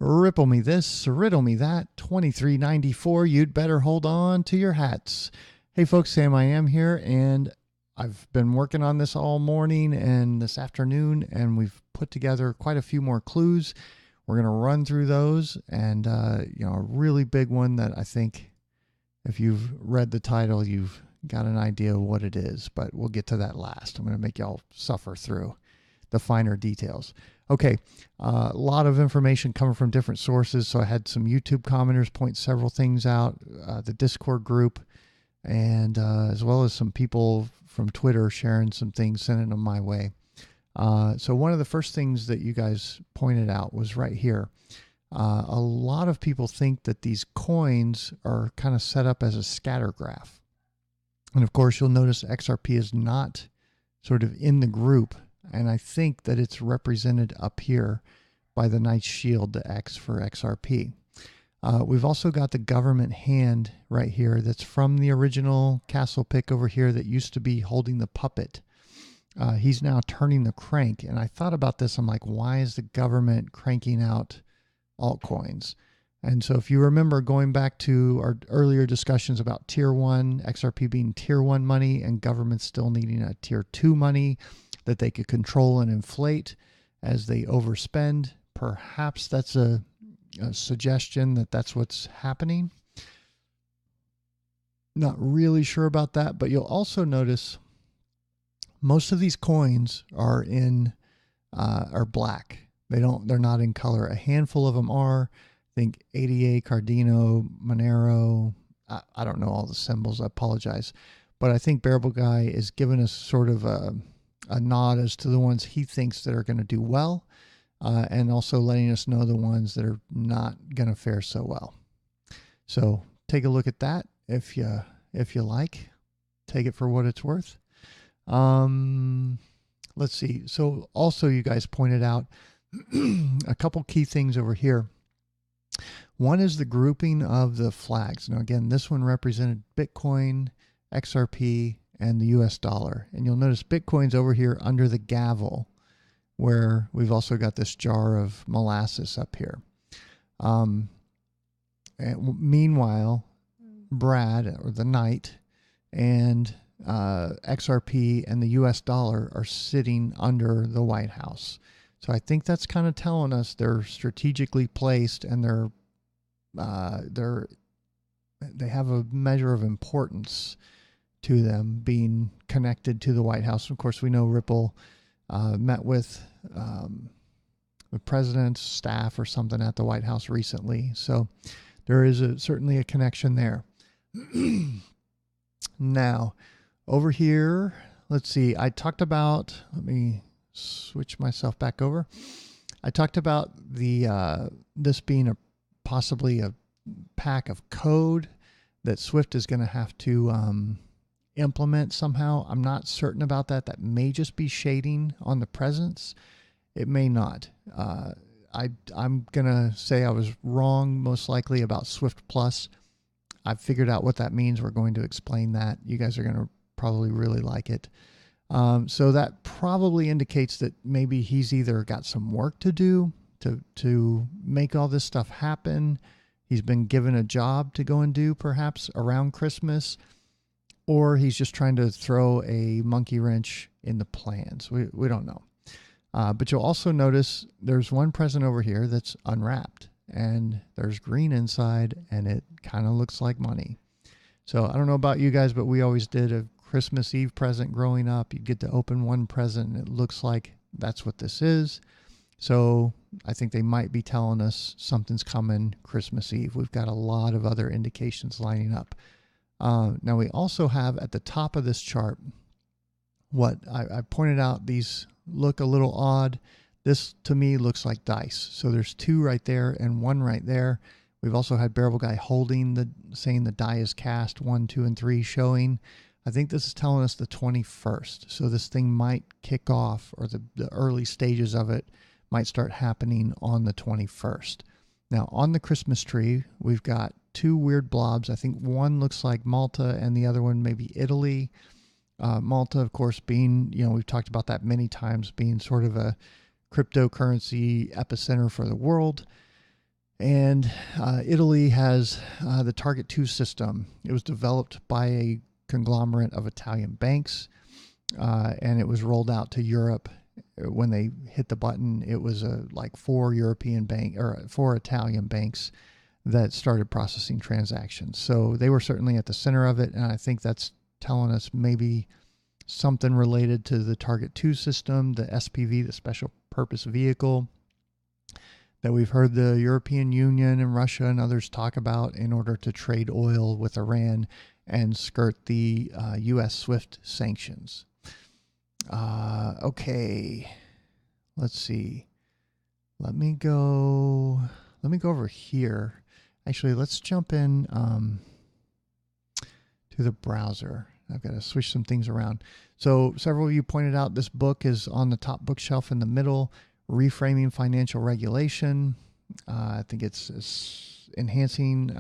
Ripple me this, riddle me that, 2394, you'd better hold on to your hats. Hey folks, Sam I am here, and I've been working on this all morning and this afternoon, and we've put together quite a few more clues. We're going to run through those, and a really big one that I think if you've read the title, you've got an idea of what it is, but we'll get to that last. I'm going to make y'all suffer through the finer details. Okay, a lot of information coming from different sources. So I had some YouTube commenters point several things out, the Discord group, and as well as some people from Twitter sharing some things, sending them my way. So one of the first things that you guys pointed out was right here. A lot of people think that these coins are kind of set up as a scatter graph. And of course, you'll notice XRP is not sort of in the group. And I think that it's represented up here by the nice shield, the X for XRP. We've also got the government hand right here that's from the original castle pick over here that used to be holding the puppet. He's now turning the crank. And I thought about this. I'm like, why is the government cranking out altcoins? And so if you remember going back to our earlier discussions about tier 1, XRP being tier 1 money and government still needing a tier 2 money that they could control and inflate as they overspend. Perhaps that's a suggestion that that's what's happening. Not really sure about that, but you'll also notice most of these coins are black. They're not in color. A handful of them are. I think ADA, Cardino, Monero. I don't know all the symbols. I apologize, but I think Bearable Guy is giving us sort of a nod as to the ones he thinks that are going to do well, and also letting us know the ones that are not going to fare so well. So take a look at that if you like. Take it for what it's worth. Let's see. So also you guys pointed out a couple key things over here. One is the grouping of the flags. Now again, this one represented Bitcoin, XRP, and the US dollar. And you'll notice Bitcoin's over here under the gavel, where we've also got this jar of molasses up here. Meanwhile, Brad, or the Knight, and XRP and the US dollar are sitting under the White House. So I think that's kind of telling us they're strategically placed, and they have a measure of importance to them being connected to the White House. Of course, we know Ripple met with the president's staff or something at the White House recently. So there is certainly a connection there. Now, over here, let's see. I talked about, let me switch myself back over. I talked about this being possibly a pack of code that Swift is going to have to implement somehow. I'm not certain about that. That may just be shading on the presence. It may not. I'm going to say I was wrong most likely about Swift Plus. I've figured out what that means. We're going to explain that. You guys are going to probably really like it. So that probably indicates that maybe he's either got some work to do to make all this stuff happen. He's been given a job to go and do perhaps around Christmas, or he's just trying to throw a monkey wrench in the plans. We don't know. But you'll also notice there's one present over here that's unwrapped, and there's green inside, and it kind of looks like money. So I don't know about you guys, but we always did a Christmas Eve present growing up. You'd get to open one present, and it looks like that's what this is. So I think they might be telling us something's coming Christmas Eve. We've got a lot of other indications lining up. Now we also have at the top of this chart, what I pointed out, these look a little odd. This to me looks like dice. So there's 2 right there and 1 right there. We've also had Bearable Guy holding saying the die is cast, 1, 2, and 3 showing. I think this is telling us the 21st. So this thing might kick off, or the early stages of it might start happening on the 21st. Now on the Christmas tree, we've got 2 weird blobs. I think one looks like Malta and the other one maybe Italy. Malta, of course, being, we've talked about that many times, being sort of a cryptocurrency epicenter for the world. And Italy has the Target 2 system. It was developed by a conglomerate of Italian banks, and it was rolled out to Europe. When they hit the button, it was like 4 Italian banks that started processing transactions. So they were certainly at the center of it, and I think that's telling us maybe something related to the Target 2 system, the SPV, the Special Purpose Vehicle, that we've heard the European Union and Russia and others talk about in order to trade oil with Iran and skirt the U.S. SWIFT sanctions. Okay, let's see. Let me go over here. Actually, let's jump in to the browser. I've got to switch some things around. So several of you pointed out this book is on the top bookshelf in the middle, Reframing Financial Regulation. I think it's enhancing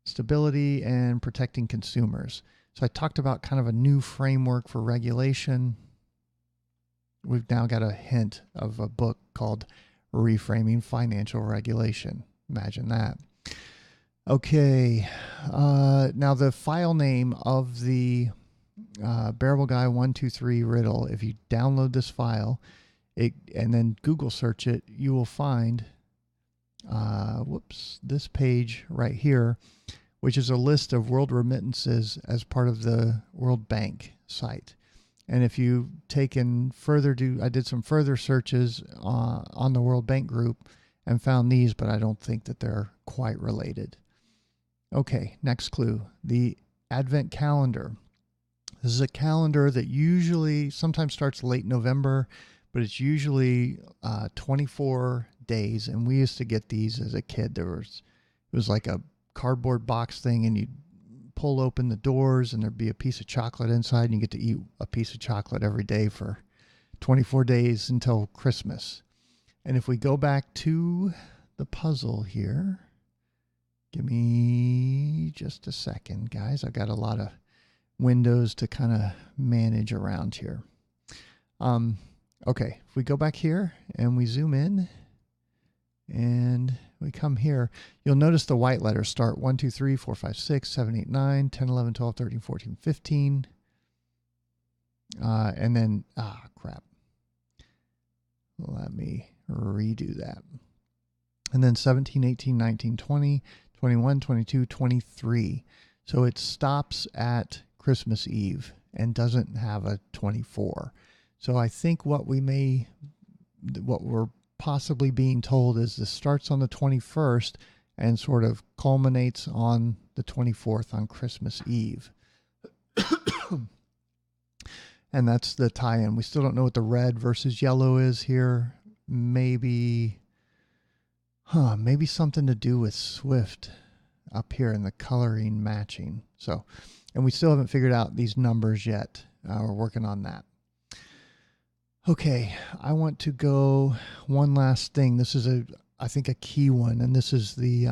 stability and protecting consumers. So I talked about kind of a new framework for regulation. We've now got a hint of a book called Reframing Financial Regulation. Imagine that. Okay, now the file name of the BearableGuy123 riddle, if you download this file and then Google search it, you will find this page right here, which is a list of world remittances as part of the World Bank site. And if you taken further, I did some further searches on the World Bank group and found these, but I don't think that they're quite related. Okay, next clue, the Advent calendar. This is a calendar that usually sometimes starts late November, but it's usually 24 days. And we used to get these as a kid. It was like a cardboard box thing, and you'd pull open the doors and there'd be a piece of chocolate inside, and you get to eat a piece of chocolate every day for 24 days until Christmas. And if we go back to the puzzle here, give me just a second, guys. I've got a lot of windows to kind of manage around here. Okay, if we go back here and we zoom in and we come here, you'll notice the white letters start 1, 2, 3, 4, 5, 6, 7, 8, 9, 10, 11, 12, 13, 14, 15. And then, crap. Let me redo that. And then 17, 18, 19, 20, 21, 22, 23. So it stops at Christmas Eve and doesn't have a 24. So I think what we're possibly being told is this starts on the 21st and sort of culminates on the 24th on Christmas Eve. And that's the tie-in. We still don't know what the red versus yellow is here. Maybe something to do with Swift up here in the coloring matching. So, and we still haven't figured out these numbers yet. We're working on that. Okay, I want to go one last thing. This is I think a key one, and this is the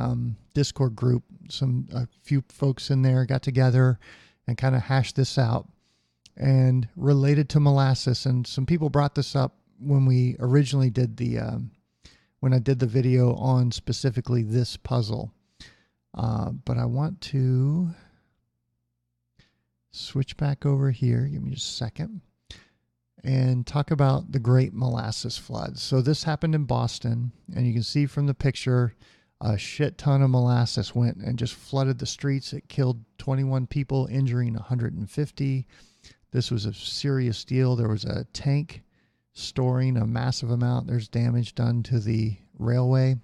Discord group. A few folks in there got together and kind of hashed this out, and related to molasses. And some people brought this up when we originally did when I did the video on specifically this puzzle. But I want to switch back over here. Give me just a second. And talk about the Great Molasses Flood. So this happened in Boston, and you can see from the picture, a shit ton of molasses went and just flooded the streets. It killed 21 people, injuring 150. This was a serious deal. There was a tank storing a massive amount. There's damage done to the railway.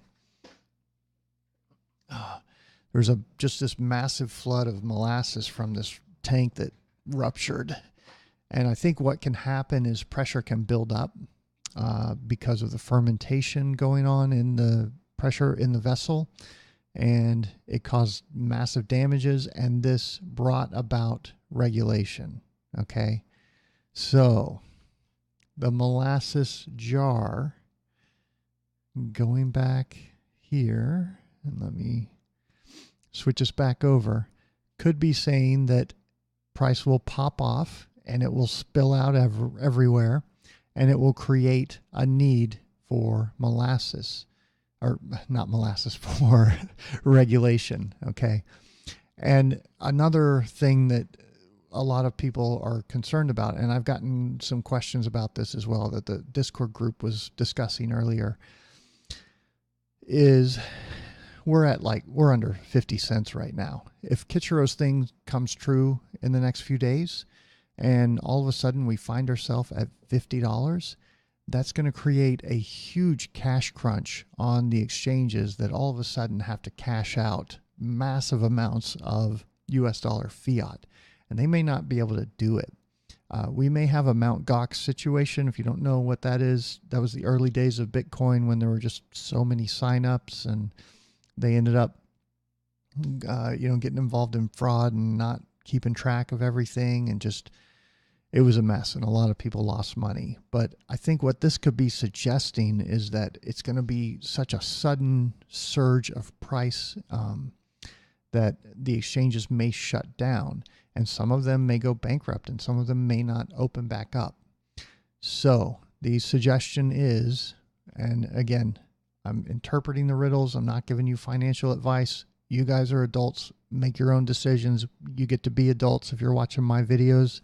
There's just this massive flood of molasses from this tank that ruptured. And I think what can happen is pressure can build up because of the fermentation going on in the pressure in the vessel, and it caused massive damages, and this brought about regulation. Okay, so the molasses jar, going back here, and let me switch us back over, could be saying that price will pop off and it will spill out everywhere, and it will create a need for molasses. or not molasses, for regulation. Okay. And another thing that a lot of people are concerned about, and I've gotten some questions about this as well, that the Discord group was discussing earlier, is we're under 50 cents right now. If Kichiro's thing comes true in the next few days and all of a sudden we find ourselves at $50, that's going to create a huge cash crunch on the exchanges that all of a sudden have to cash out massive amounts of US dollar fiat, and they may not be able to do it. We may have a Mt. Gox situation. If you don't know what that is, that was the early days of Bitcoin when there were just so many signups, and they ended up, getting involved in fraud and not keeping track of everything, and just, it was a mess, and a lot of people lost money. But I think what this could be suggesting is that it's going to be such a sudden surge of price that the exchanges may shut down, and some of them may go bankrupt, and some of them may not open back up. So the suggestion is, and again, I'm interpreting the riddles. I'm not giving you financial advice. You guys are adults. Make your own decisions. You get to be adults if you're watching my videos.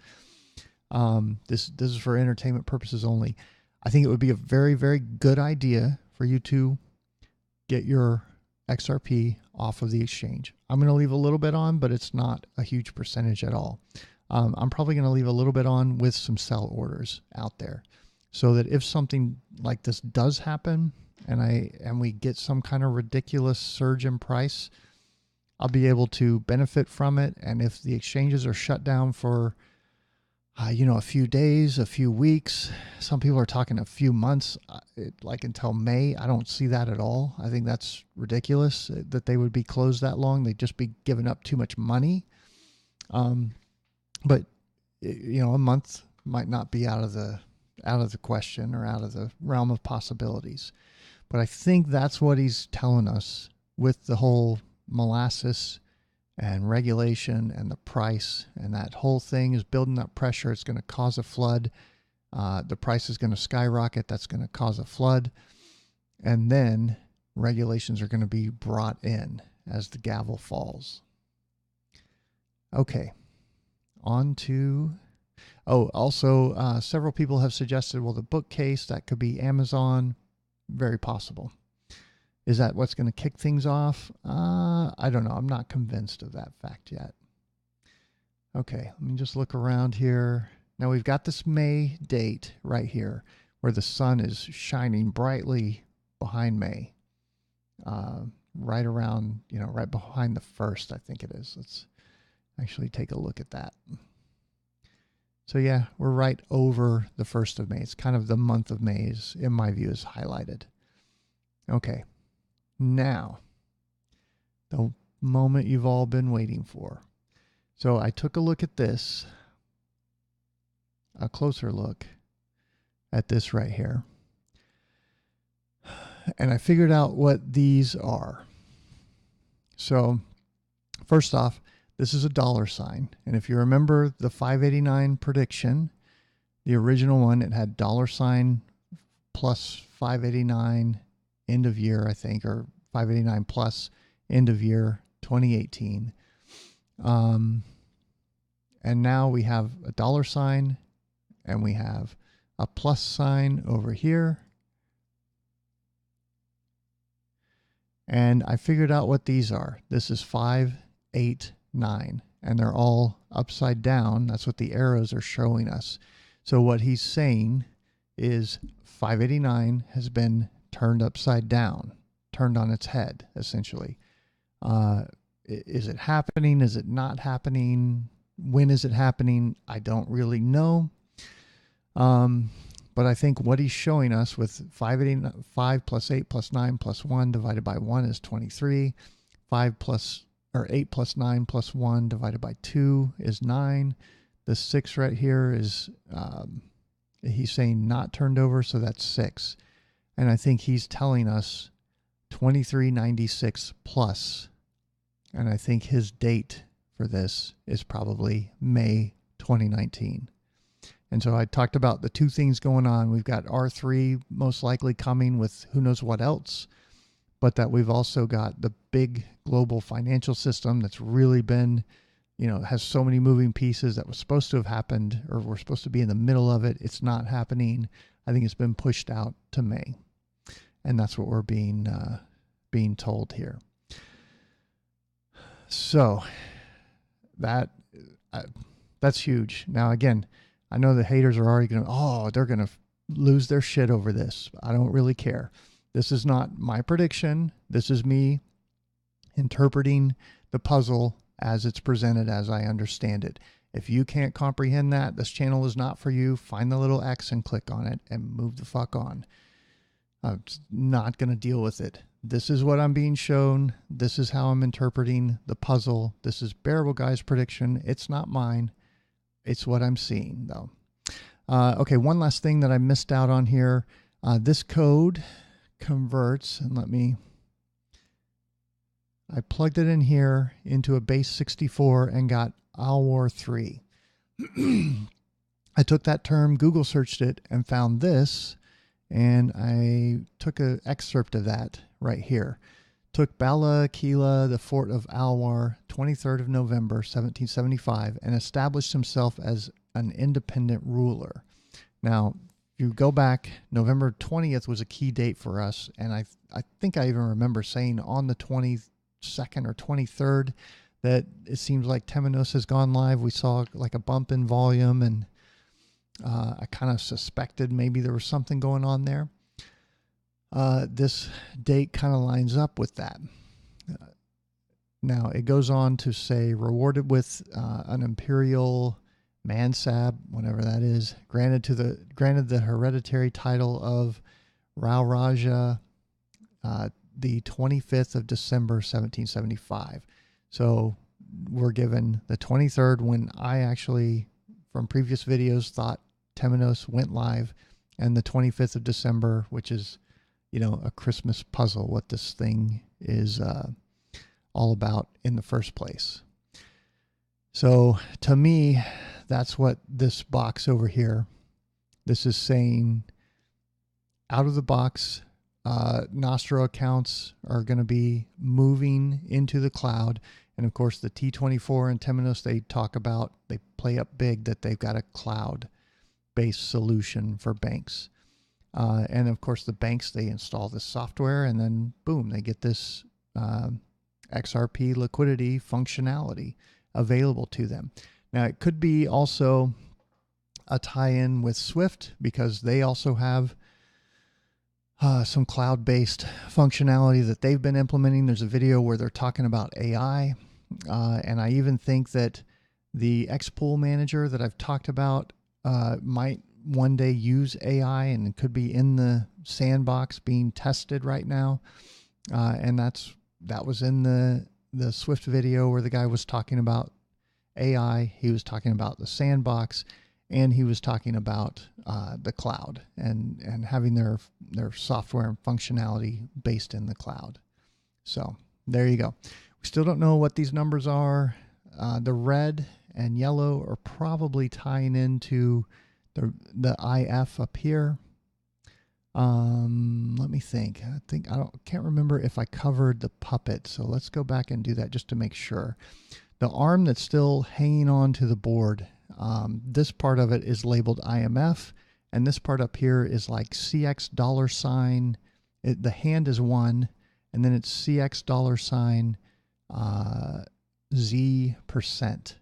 This is for entertainment purposes only. I think it would be a very, very good idea for you to get your XRP off of the exchange. I'm going to leave a little bit on, but it's not a huge percentage at all. I'm probably going to leave a little bit on with some sell orders out there, so that if something like this does happen and we get some kind of ridiculous surge in price, I'll be able to benefit from it. And if the exchanges are shut down for a few days, a few weeks, some people are talking a few months, like until May. I don't see that at all. I think that's ridiculous that they would be closed that long. They'd just be giving up too much money. But a month might not be out of the question or out of the realm of possibilities. But I think that's what he's telling us with the whole molasses and regulation and the price, and that whole thing is building up pressure. It's going to cause a flood. The price is going to skyrocket. That's going to cause a flood. And then regulations are going to be brought in as the gavel falls. Okay. On to, also several people have suggested, well, the bookcase, that could be Amazon. Very possible. Is that what's going to kick things off? I don't know. I'm not convinced of that fact yet. Okay, let me just look around here. Now we've got this May date right here where the sun is shining brightly behind May. Right around, right behind the 1st, I think it is. Let's actually take a look at that. So yeah, we're right over the 1st of May. It's kind of the month of May, in my view, is highlighted. Okay. Now, the moment you've all been waiting for. So I took a look at this, a closer look at this right here, and I figured out what these are. So first off, this is a $sign. And if you remember the 589 prediction, the original one, it had $sign plus 589 end of year, I think, or 589 plus end of year 2018. And now we have a $sign, and we have a plus sign over here. And I figured out what these are. This is 589, and they're all upside down. That's what the arrows are showing us. So what he's saying is 589 has been turned upside down, turned on its head, essentially. Is it happening? Is it not happening? When is it happening? I don't really know. But I think what he's showing us with 5 plus 8 plus 9 plus 1 divided by 1 is 23. 8 plus 9 plus 1 divided by 2 is 9. The 6 right here is, he's saying not turned over, so that's 6. And I think he's telling us 2396 plus. And I think his date for this is probably May 2019. And so I talked about the two things going on. We've got R3 most likely coming with who knows what else. but that we've also got the big global financial system that's really been, has so many moving pieces that was supposed to have happened, or we're supposed to be in the middle of it. It's not happening. I think it's been pushed out to May. And that's what we're being told here. So that's huge. Now, again, I know the haters are already they're going to lose their shit over this. I don't really care. This is not my prediction. This is me interpreting the puzzle as it's presented, as I understand it. If you can't comprehend that, this channel is not for you. Find the little X and click on it and move the fuck on. I'm not going to deal with it. This is what I'm being shown. This is how I'm interpreting the puzzle. This is Bearable Guy's prediction. It's not mine. It's what I'm seeing, though. Okay, one last thing that I missed out on here. This code converts, and I plugged it in here into a base 64 and got ALWAR 3. I took that term, Google searched it, and found this, and I took an excerpt of that right here. Took Bala Kila, the fort of Alwar, 23rd of November, 1775, and established himself as an independent ruler. Now, if you go back, November 20th was a key date for us, and I think I even remember saying on the 22nd or 23rd that it seems like Temenos has gone live. We saw like a bump in volume, and I kind of suspected maybe there was something going on there. This date kind of lines up with that. Now, it goes on to say, rewarded with an imperial mansab, whatever that is, granted the hereditary title of Rao Raja, the 25th of December, 1775. So we're given the 23rd, when I actually, from previous videos, thought Temenos went live, and the 25th of December, which is, a Christmas puzzle, what this thing is all about in the first place. So to me, that's what this box over here, this is saying, out of the box, Nostro accounts are going to be moving into the cloud. And of course, the T24 and Temenos, they play up big that they've got a cloud-based solution for banks. And of course, the banks, they install this software, and then boom, they get this XRP liquidity functionality available to them. Now, it could be also a tie-in with Swift, because they also have some cloud-based functionality that they've been implementing. There's a video where they're talking about AI. And I even think that the X-Pool manager that I've talked about might one day use AI, and it could be in the sandbox being tested right now. And that was in the Swift video where the guy was talking about AI. He was talking about the sandbox, and he was talking about the cloud and having their software and functionality based in the cloud. So there you go. We still don't know what these numbers are. The red and yellow are probably tying into the IF up here. Let me think. Can't remember if I covered the puppet. So let's go back and do that just to make sure. The arm that's still hanging on to the board, this part of it is labeled IMF, and this part up here is like CX $. The hand is 1, and then it's CX $Z%.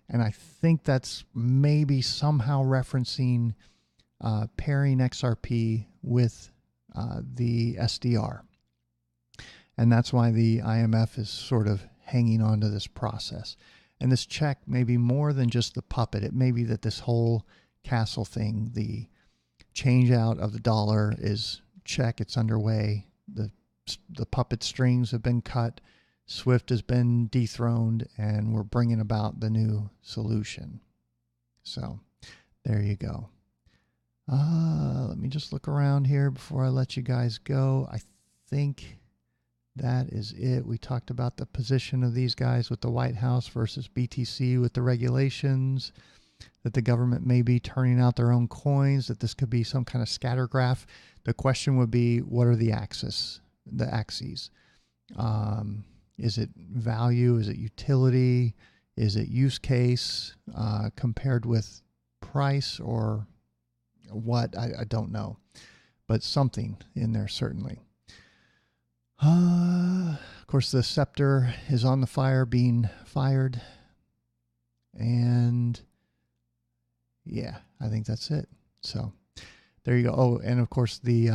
And I think that's maybe somehow referencing pairing XRP with the SDR. And that's why the IMF is sort of hanging on to this process. And this check may be more than just the puppet. It may be that this whole castle thing, the change out of the dollar, is check. It's underway. The puppet strings have been cut. Swift has been dethroned, and we're bringing about the new solution. So there you go. Let me just look around here before I let you guys go. I think that is it. We talked about the position of these guys with the White House versus BTC with the regulations, that the government may be turning out their own coins, that this could be some kind of scatter graph. The question would be, what are the axes? the axes. Is it value? Is it utility? Is it use case compared with price or what? I don't know, but something in there certainly. Of course, the scepter is on the fire, being fired. And yeah, I think that's it. So there you go. Oh, and of course the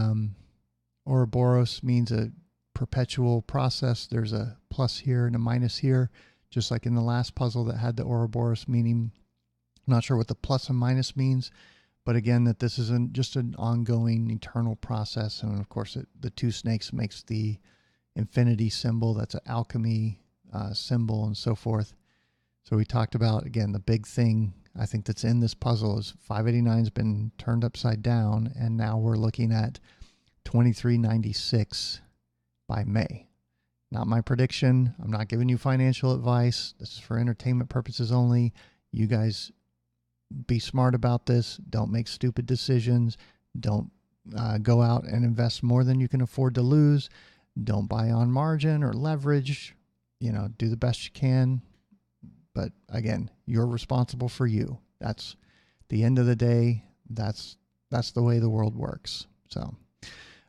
Ouroboros means a perpetual process. There's a plus here and a minus here, just like in the last puzzle that had the Ouroboros meaning. I'm not sure what the plus and minus means, but again, that this isn't just an ongoing eternal process. And of course, the two snakes makes the infinity symbol. That's an alchemy symbol and so forth. So we talked about, again, the big thing I think that's in this puzzle is 589's been turned upside down, and now we're looking at 2396 by May. Not my prediction. I'm not giving you financial advice. This is for entertainment purposes only. You guys be smart about this. Don't make stupid decisions. Don't go out and invest more than you can afford to lose. Don't buy on margin or leverage. You know, do the best you can. But again, you're responsible for you. That's the end of the day. That's the way the world works. So,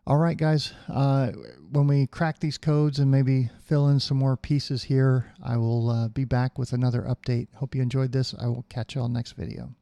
all right, guys, when we crack these codes and maybe fill in some more pieces here, I will be back with another update. Hope you enjoyed this. I will catch you all next video.